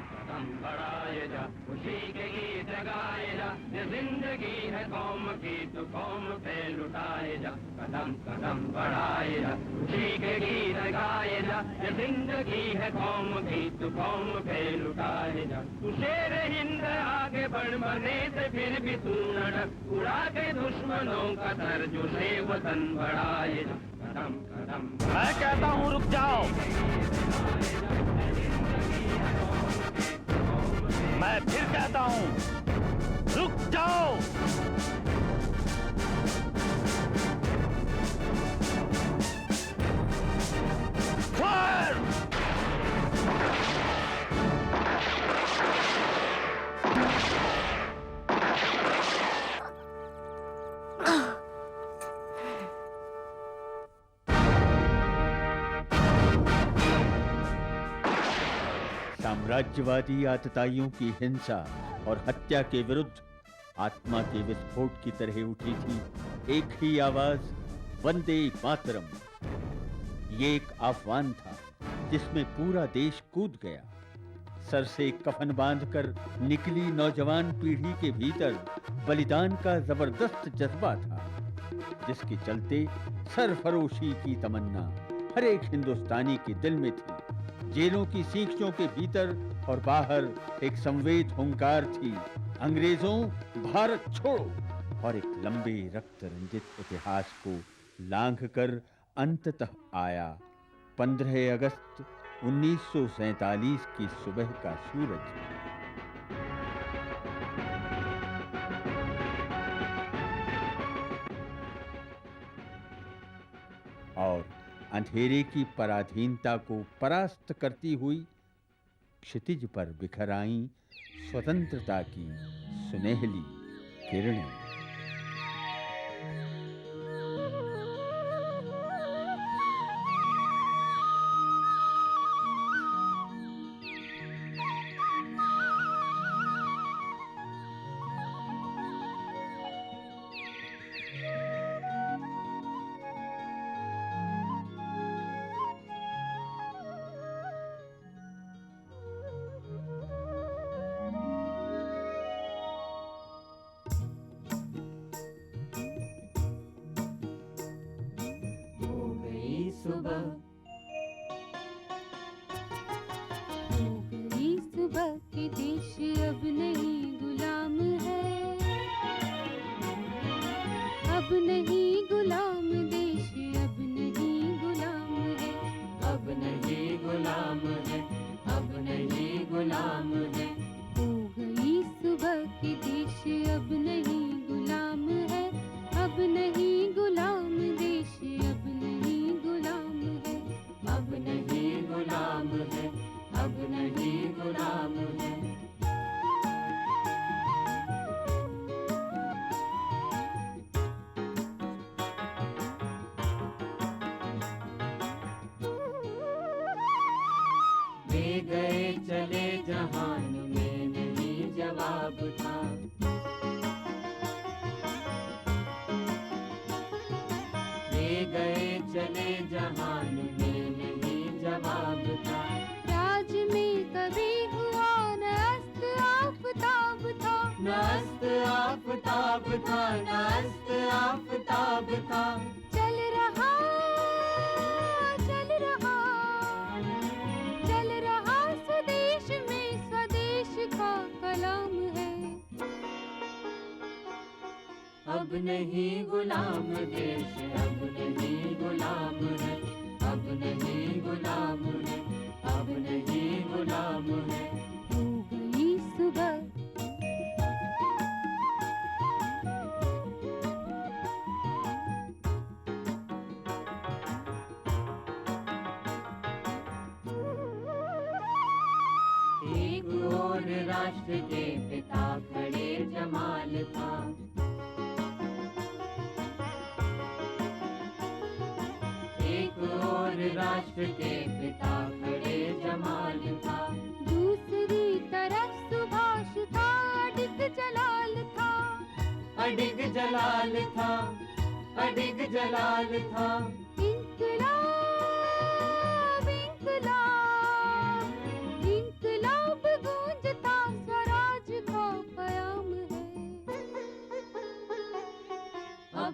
कदम बढ़ाए जा, खुशी के गीत गाए जा, ये जिंदगी है कौम की तो कौम पे लुटाए जा। कदम कदम बढ़ाए जा, खुशी के गीत गाए जा, ये जिंदगी है कौम की तो कौम पे लुटाए जा। तू शेर हिंद आगे बढ़, मरने से फिर भी तू न डर, उड़ा के दुश्मनों का सर जो से वतन बढ़ाए जा। कदम कदम मैं कहता हूँ रुक जाओ, मैं फिर कहता हूँ रुक जाओ। फायर! साम्राज्यवादी आतताइयों की हिंसा और हत्या के विरुद्ध आत्मा के विस्फोट की तरह उठी थी एक ही आवाज, वंदे मातरम। ये एक आह्वान था जिसमें पूरा देश कूद गया। सर से कफन बांधकर निकली नौजवान पीढ़ी के भीतर बलिदान का जबरदस्त जज्बा था, जिसके चलते सरफरोशी की तमन्ना हर एक हिंदुस्तानी के दिल में थी। जेलों की सीखियों के भीतर और बाहर एक संवेद हुंकार थी, अंग्रेजों भारत छोड़ो। और एक लंबे रक्त रंजित इतिहास को लांघकर अंततः आया 15 अगस्त 1947 की सुबह का सूरज। और अंधेरे की पराधीनता को परास्त करती हुई क्षितिज पर बिखर आईं स्वतंत्रता की सुनहली किरणें। सुबह के देश अब नहीं गुलाम है, अब नहीं गुलाम देश, अब नहीं गुलाम है, अब नहीं गुलाम है, अब नहीं गुलाम है। हो गई सुबह के देश अब नहीं गुलाम है, अब नहीं गुलाम देश, अब नहीं गुलाम है, अब नहीं गुलाम है, अब नहीं गुलाम है। ले गए चले जहान में नहीं जवाब था, ले गए चले जहान में नहीं जवाब था। राज में कभी हुआ न अस्त आफताब था, न अस्त आफताब था, न अस्त आफताब था। चल रहा चल रहा चल रहा स्वदेश में स्वदेश का कलाम है। अब नहीं गुलाम देश, अब नहीं गुलाम है, अब नहीं गुलाम है, अब नहीं गुलाम है। हो गई सुबह एक और राष्ट्र के पिता खड़े जमाल था, एक और राष्ट्र के पिता खड़े जमाल था। दूसरी तरफ सुभाष था, अडिग जलाल था, अडिग जलाल था, अडिग जलाल था। इंकलाब इंकलाब इंकलाब गूंज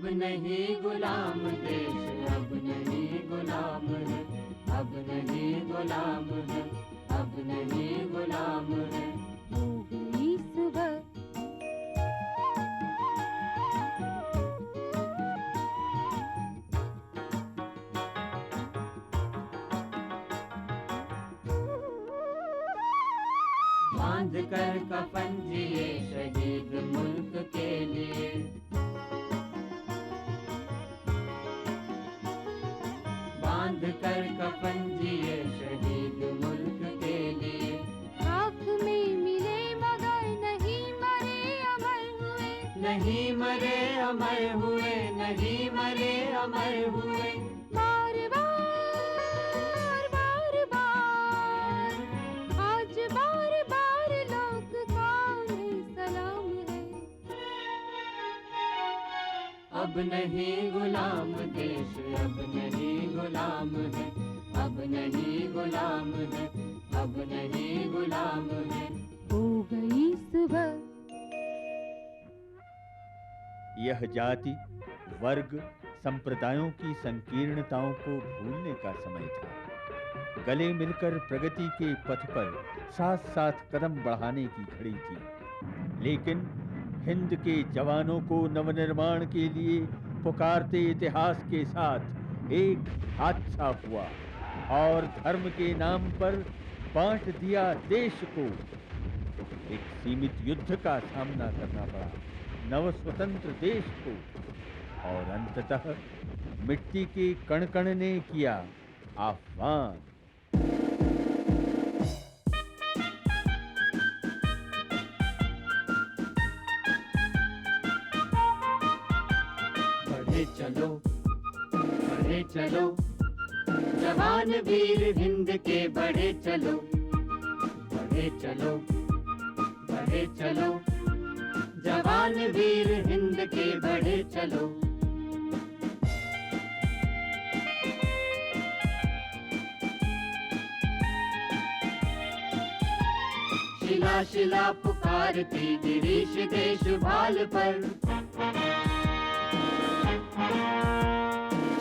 अब नहीं गुलाम देश, अब नहीं गुलाम है, अब नहीं गुलाम है, अब नहीं गुलाम है। हो गई सुबह, बांध कर कफन जिए शहीद मुल्क के लिए, बांध कर कफन जिए शहीद मुल्क के लिए। खाक में मिले मगर नहीं मरे अमर हुए, नहीं मरे अमर हुए, नहीं मरे अमर हुए। बार बार बार बार आज बार बार लोग का उन्हें सलाम है। अब नहीं गुलाम देश, अब नहीं गुलाम है, अब नहीं गुलाम है, अब नहीं गुलाम है। हो गई सुबह, यह जाति, वर्ग, संप्रदायों की संकीर्णताओं को भूलने का समय था। गले मिलकर प्रगति के पथ पर साथ साथ कदम बढ़ाने की घड़ी थी। लेकिन हिंद के जवानों को नवनिर्माण के लिए पुकारते इतिहास के साथ एक हादसा हुआ और धर्म के नाम पर बांट दिया देश को। एक सीमित युद्ध का सामना करना पड़ा नव स्वतंत्र देश को, और अंततः मिट्टी के कण कण ने किया आह्वान। बढ़े चलो, बढ़े चलो, जवान वीर हिंद के बढ़े चलो, बढ़े चलो, बढ़े चलो, जवान वीर हिंद के बढ़े चलो। शिला शिला पुकारती गिरीश देश भाल पर,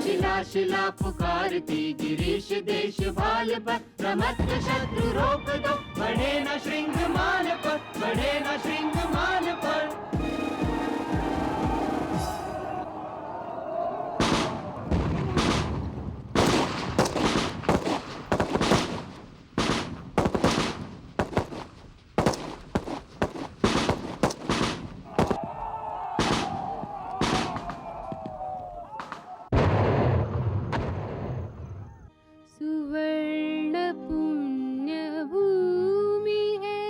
शिला शिला पुकारती गिरीश देश भाल पर। प्रमत्त शत्रु रोक दो, बढ़े न श्रृंग मान पर, बढ़े न श्रृंग मान पर। सुवर्ण पुण्य भूमि है,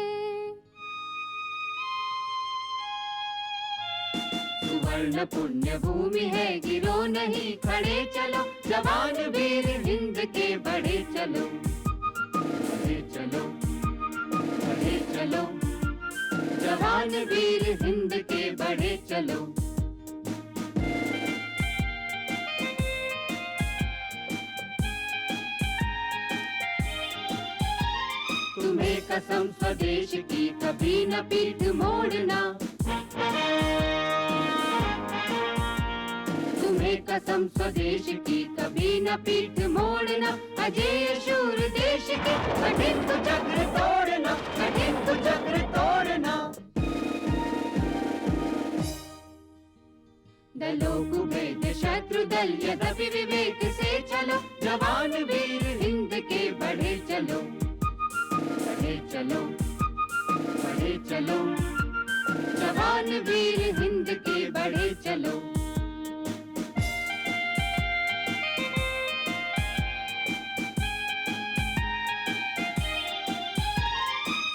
सुवर्ण पुण्य भूमि है, गिरो नहीं खड़े चलो, जवान वीर हिंद के बढ़े चलो, बढ़े चलो, बढ़े चलो, जवान वीर हिंद के बढ़े चलो। तुम्हें कसम स्वदेश की कभी न पीठ मोड़ना, तुम्हें कसम स्वदेश की कभी न पीठ मोड़ना। अजय शूर देश के कठिन तु चक्र तोड़ना, कठिन तु चक्र तोड़ना। दलों को भेद शत्रु दल यद्यपि विवेक से चलो, जवान वीर हिंद के बढ़े चलो, बढ़े चलो, बढ़े चलो, जवान वीर हिंद के बढ़े चलो।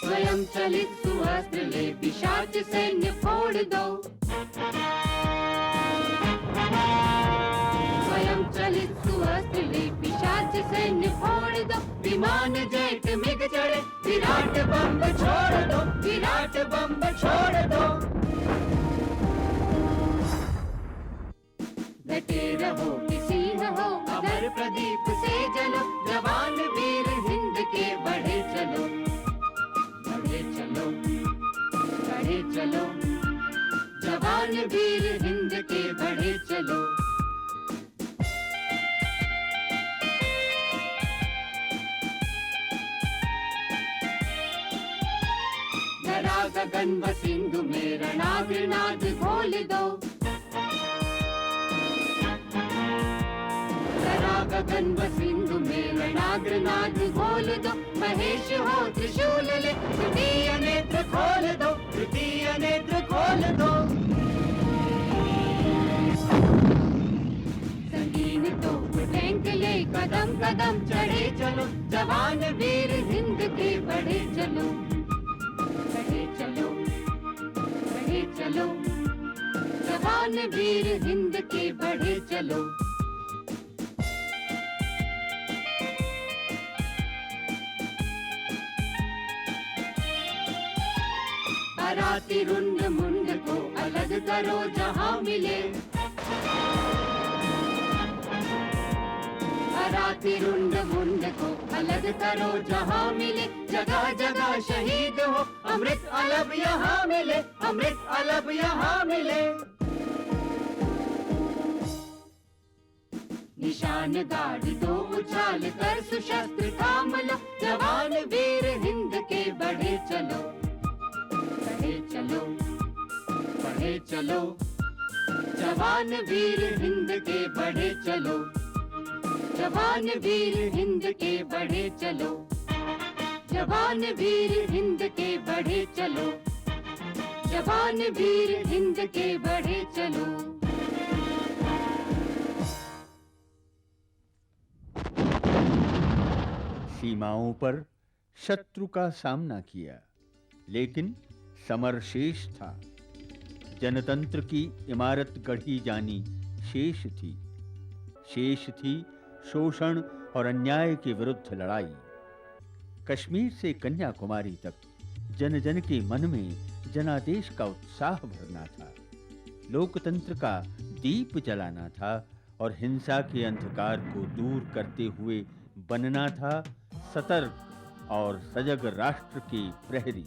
स्वयं चलित सुअस्त्र ले पिशाच सैन्य फोड़ दो, स्वयं चलित सुअस्त्र ले पिशाच सैन्य फोड़ दो। विमान जेट मिग चढ़े, विराट बम छोड़ दो, विराट बम छोड़ दो। डटे रहो किसी न हो, अगर प्रदीप से जलो, जवान वीर हिंद के बढ़े चलो, बढ़े चलो, बढ़े चलो, जवान वीर हिंद के बढ़े चलो। लड़ा गगन व सिंधु में रणाग्रनाद खोल दो। लड़ा गगन व सिंधु में रणाग्रनाद खोल दो। महेश हो त्रिशूल ले तृतीय नेत्र खोल दो, तृतीय नेत्र खोल दो। संगीन तो टैंक ले कदम कदम चढ़े चलो। जवान वीर हिंद के बढ़े चलो। बढ़े चलो, बढ़े चलो, जवान वीर हिंद के बढ़े चलो। अराती रुंड मुंड को अलग करो जहां मिले। अराती रुंड मुंड को अलग करो जहां मिले। जगह जगह शहीद हो अमृत अलब यहाँ मिले, अमृत अलब यहाँ मिले। निशान गाड़ दो उछाल कर सुशस्त्र थाम लो। जवान वीर हिंद के बढ़े चलो। बढ़े चलो, बढ़े चलो, जवान वीर हिंद के बढ़े चलो। जवान वीर हिंद के बढ़े चलो। जवान वीर हिंद के बढ़े चलो। जवान वीर हिंद के बढ़े चलो। सीमाओं पर शत्रु का सामना किया, लेकिन समर शेष था। जनतंत्र की इमारत गढ़ी जानी शेष थी। शेष थी शोषण और अन्याय के विरुद्ध लड़ाई। कश्मीर से कन्याकुमारी तक जन जन के मन में जनादेश का उत्साह भरना था। लोकतंत्र का दीप जलाना था और हिंसा के अंधकार को दूर करते हुए बनना था सतर्क और सजग राष्ट्र के प्रहरी।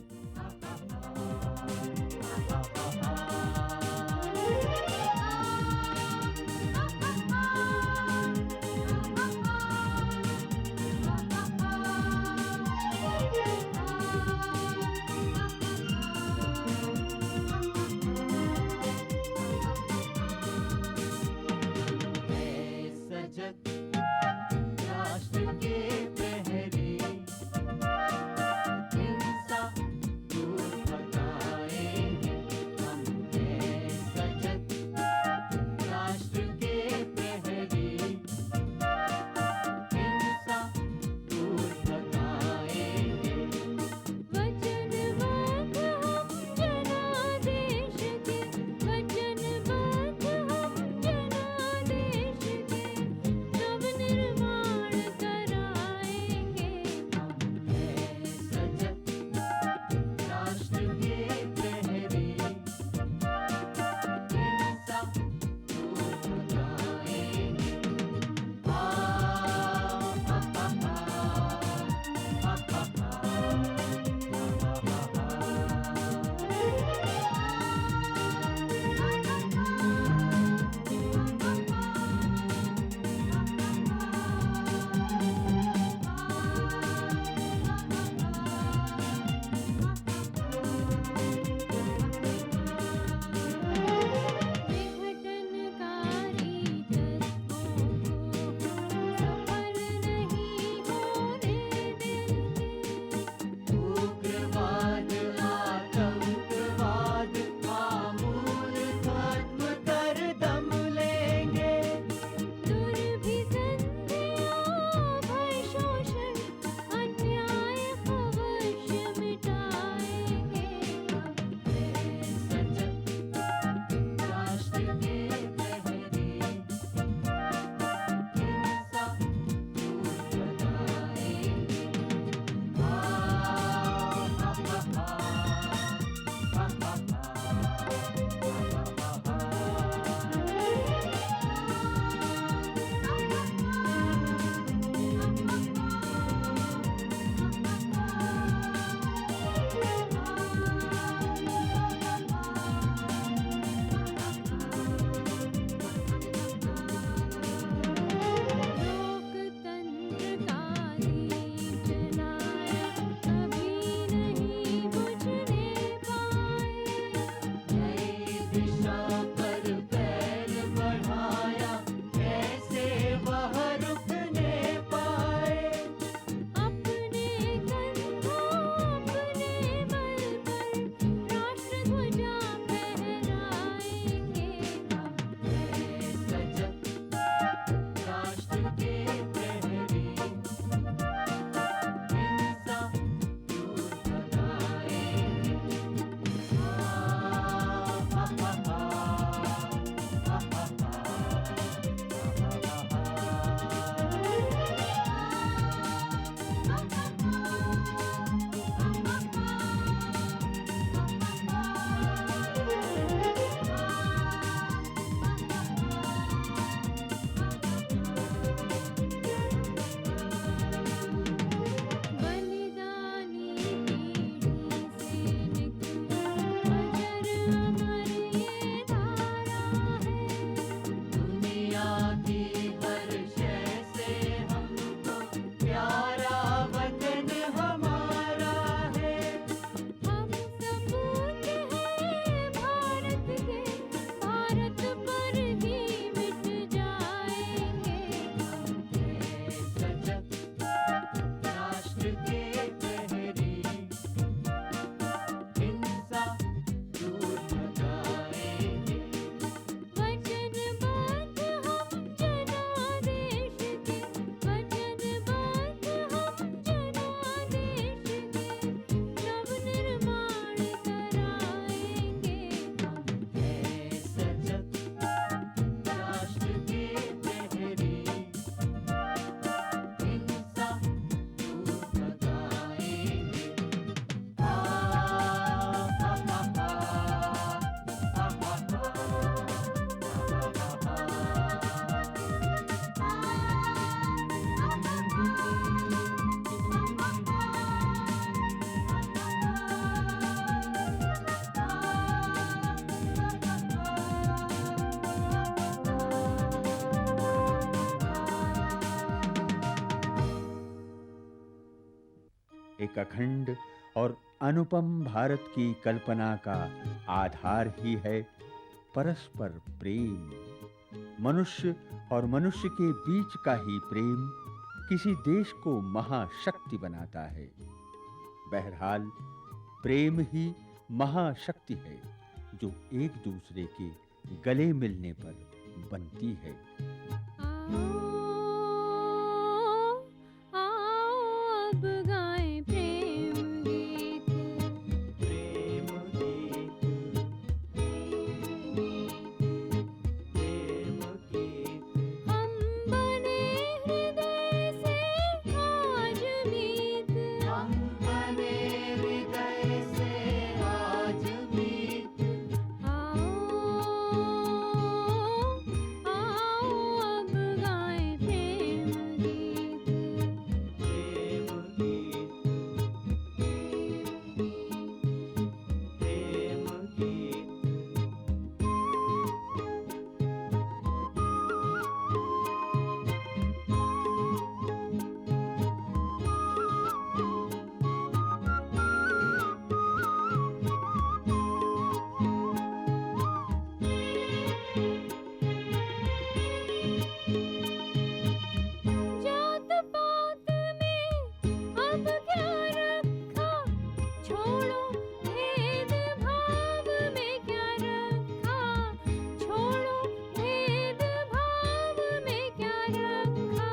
एक अखंड और अनुपम भारत की कल्पना का आधार ही है परस्पर प्रेम। मनुष्य और मनुष्य के बीच का ही प्रेम किसी देश को महाशक्ति बनाता है। बहरहाल प्रेम ही महाशक्ति है जो एक दूसरे के गले मिलने पर बनती है। अब गाएं प्रेम गीत, प्रेम गीत, प्रेम गीत, हम बने हृदय से आज मीत, हम बने हृदय से आज मीत। आओ अब गाएं प्रेम गीत। प्रेम गीत, प्रेम गीत। जात पात में अब क्या रखा, छोड़ो भेद भाव में क्या रखा, छोड़ो भेद भाव में क्या रखा।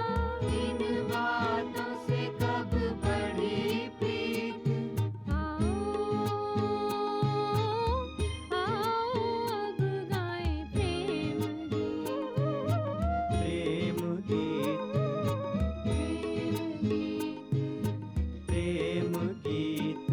इन बातों से कब बढ़ी प्रीत। आओ अब गाएं प्रेम गीत, प्रेम गीत, प्रेम गीत।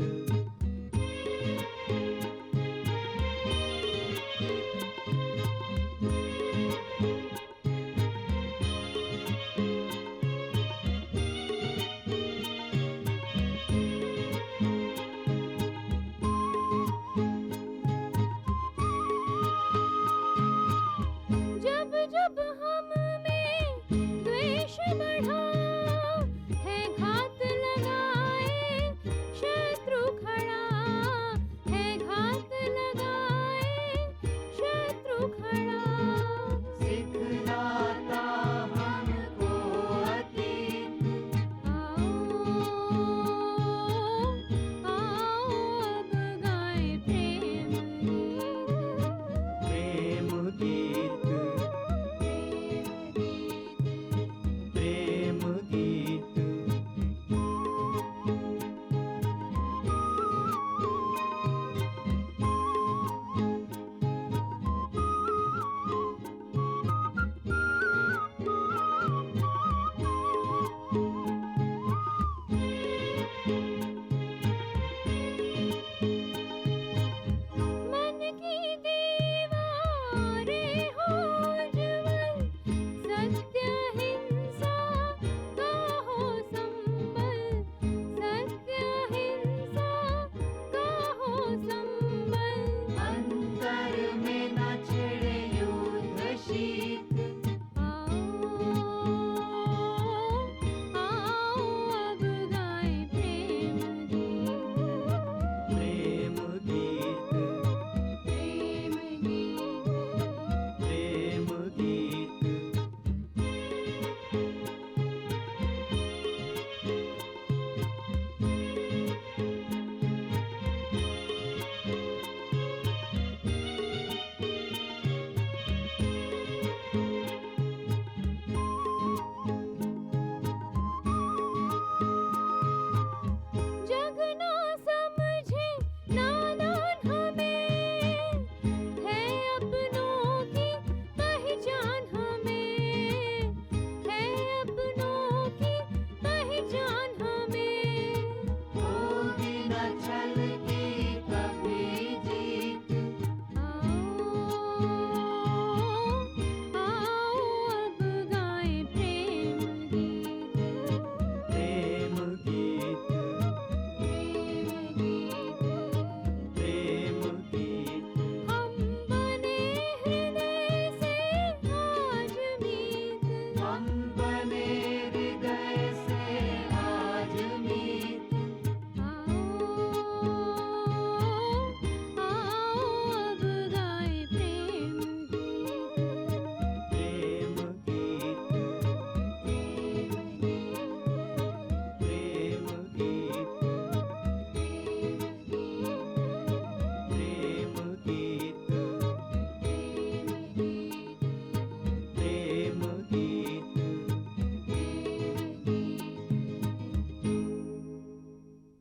जब जब हम में द्वेष बढ़ा है, घात लगाए शत्रु खड़ा है, घात लगाए शत्रु खड़ा।